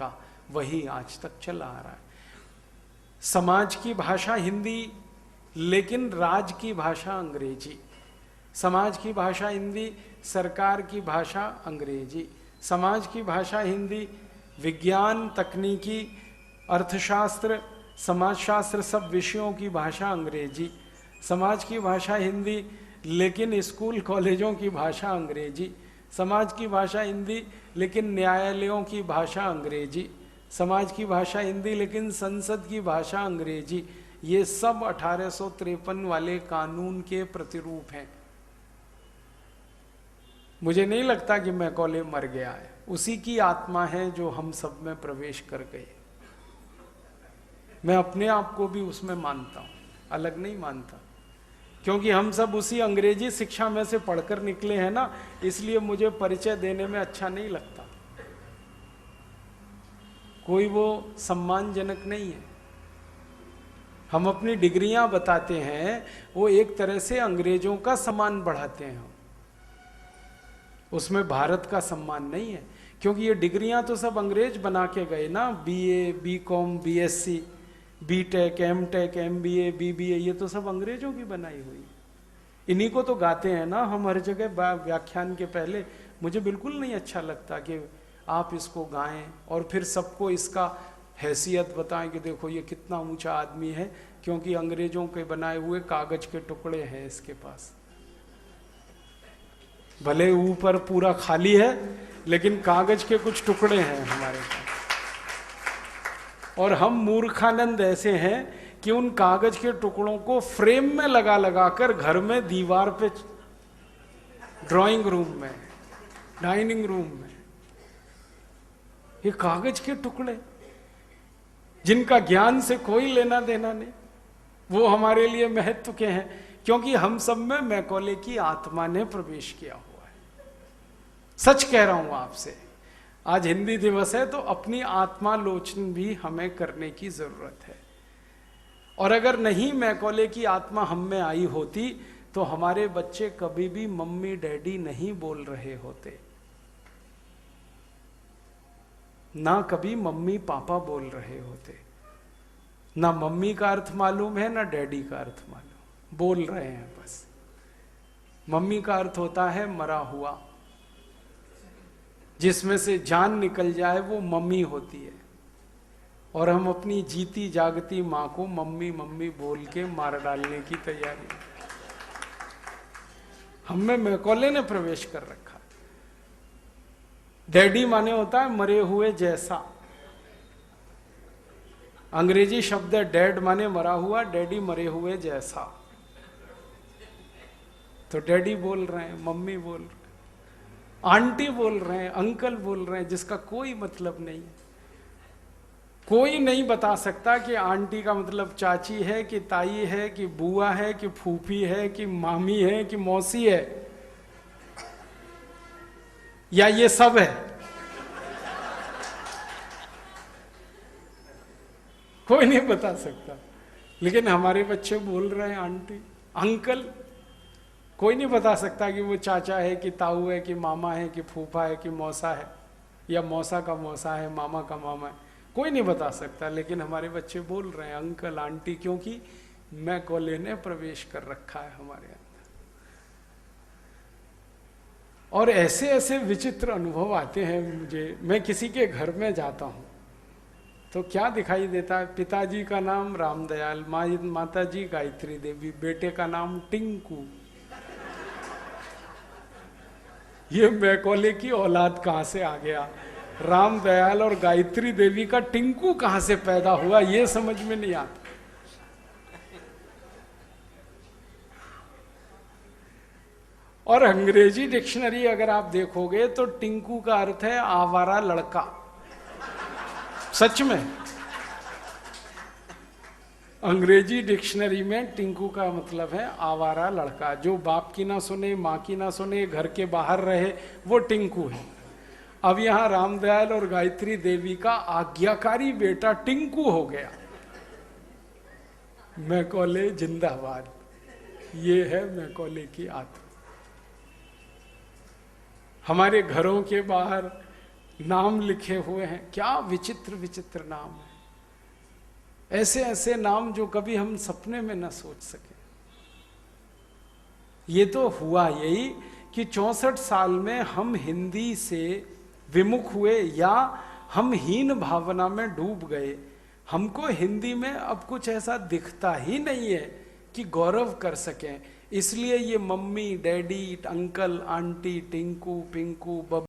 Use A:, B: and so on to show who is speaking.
A: का, वही आज तक चला आ रहा है। समाज की भाषा हिंदी, लेकिन राज की भाषा अंग्रेजी। समाज की भाषा हिंदी, सरकार की भाषा अंग्रेजी। समाज की भाषा हिंदी, विज्ञान, तकनीकी, अर्थशास्त्र, समाजशास्त्र, सब विषयों की भाषा अंग्रेजी। समाज की भाषा हिंदी, लेकिन स्कूल कॉलेजों की भाषा अंग्रेजी। समाज की भाषा हिंदी, लेकिन न्यायालयों की भाषा अंग्रेजी। समाज की भाषा हिंदी, लेकिन संसद की भाषा अंग्रेजी। ये सब 1853 वाले कानून के प्रतिरूप हैं। मुझे नहीं लगता कि मैकॉले मर गया है, उसी की आत्मा है जो हम सब में प्रवेश कर गई। मैं अपने आप को भी उसमें मानता हूं, अलग नहीं मानता, क्योंकि हम सब उसी अंग्रेजी शिक्षा में से पढ़कर निकले हैं ना, इसलिए मुझे परिचय देने में अच्छा नहीं लगता। कोई वो सम्मानजनक नहीं है। हम अपनी डिग्रियां बताते हैं, वो एक तरह से अंग्रेजों का सम्मान बढ़ाते हैं, उसमें भारत का सम्मान नहीं है। क्योंकि ये डिग्रियां तो सब अंग्रेज बना के गए ना, BA, BCom, BSc, BTech, MTech, MBA, BBA, ये तो सब अंग्रेजों की बनाई हुई। इन्हीं को तो गाते हैं ना हम हर जगह व्याख्यान के पहले। मुझे बिल्कुल नहीं अच्छा लगता कि आप इसको गाएं और फिर सबको इसका हैसियत बताएं कि देखो ये कितना ऊंचा आदमी है, क्योंकि अंग्रेजों के बनाए हुए कागज के टुकड़े हैं इसके पास। भले ऊपर पूरा खाली है, लेकिन कागज के कुछ टुकड़े हैं हमारे पास। और हम मूर्खानंद ऐसे हैं कि उन कागज के टुकड़ों को फ्रेम में लगा लगा कर घर में, दीवार पे, ड्राइंग रूम में, डाइनिंग रूम में, ये कागज के टुकड़े जिनका ज्ञान से कोई लेना देना नहीं, वो हमारे लिए महत्व के हैं, क्योंकि हम सब में मैकॉले की आत्मा ने प्रवेश किया हुआ है। सच कह रहा हूं आपसे, आज हिंदी दिवस है तो अपनी आत्मालोचन भी हमें करने की जरूरत है। और अगर नहीं मैकॉले की आत्मा हम में आई होती तो हमारे बच्चे कभी भी मम्मी डैडी नहीं बोल रहे होते, ना कभी मम्मी पापा बोल रहे होते। ना मम्मी का अर्थ मालूम है, ना डैडी का अर्थ मालूम, बोल रहे हैं बस। मम्मी का अर्थ होता है मरा हुआ, जिसमें से जान निकल जाए वो मम्मी होती है। और हम अपनी जीती जागती माँ को मम्मी मम्मी बोल के मार डालने की तैयारी, हमें मैकॉले ने प्रवेश कर रखा। डैडी माने होता है मरे हुए जैसा, अंग्रेजी शब्द है डैड माने मरा हुआ, डैडी मरे हुए जैसा। तो डैडी बोल रहे हैं, मम्मी बोल रहे हैं, आंटी बोल रहे हैं, अंकल बोल रहे हैं, जिसका कोई मतलब नहीं है। कोई नहीं बता सकता कि आंटी का मतलब चाची है कि ताई है कि बुआ है कि फूफी है कि मामी है कि मौसी है, या ये सब है। कोई नहीं बता सकता, लेकिन हमारे बच्चे बोल रहे हैं आंटी, अंकल। कोई नहीं बता सकता कि वो चाचा है कि ताऊ है कि मामा है कि फूफा है कि मौसा है, या मौसा का मौसा है, मामा का मामा है। कोई नहीं बता सकता, लेकिन हमारे बच्चे बोल रहे हैं अंकल आंटी, क्योंकि मैकॉले ने प्रवेश कर रखा है हमारे अंदर। और ऐसे ऐसे विचित्र अनुभव आते हैं मुझे। मैं किसी के घर में जाता हूँ तो क्या दिखाई देता है, पिताजी का नाम रामदयाल, माता जी गायत्री देवी, बेटे का नाम टिंकू। ये मैकॉले की औलाद कहां से आ गया? रामदयाल और गायत्री देवी का टिंकू कहां से पैदा हुआ, ये समझ में नहीं आता। और अंग्रेजी डिक्शनरी अगर आप देखोगे तो टिंकू का अर्थ है आवारा लड़का। सच में अंग्रेजी डिक्शनरी में टिंकू का मतलब है आवारा लड़का, जो बाप की ना सुने, माँ की ना सुने, घर के बाहर रहे, वो टिंकू है। अब यहाँ रामदयाल और गायत्री देवी का आज्ञाकारी बेटा टिंकू हो गया। मैकॉले जिंदाबाद। ये है मैकॉले की आत्मा। हमारे घरों के बाहर नाम लिखे हुए हैं, क्या विचित्र विचित्र नाम है, ऐसे ऐसे नाम जो कभी हम सपने में न सोच सके। ये तो हुआ यही कि 64 साल में हम हिंदी से विमुख हुए या हम हीन भावना में डूब गए। हमको हिंदी में अब कुछ ऐसा दिखता ही नहीं है कि गौरव कर सकें। इसलिए ये mummy, daddy, uncle, aunty, Tinku, Pinku, बब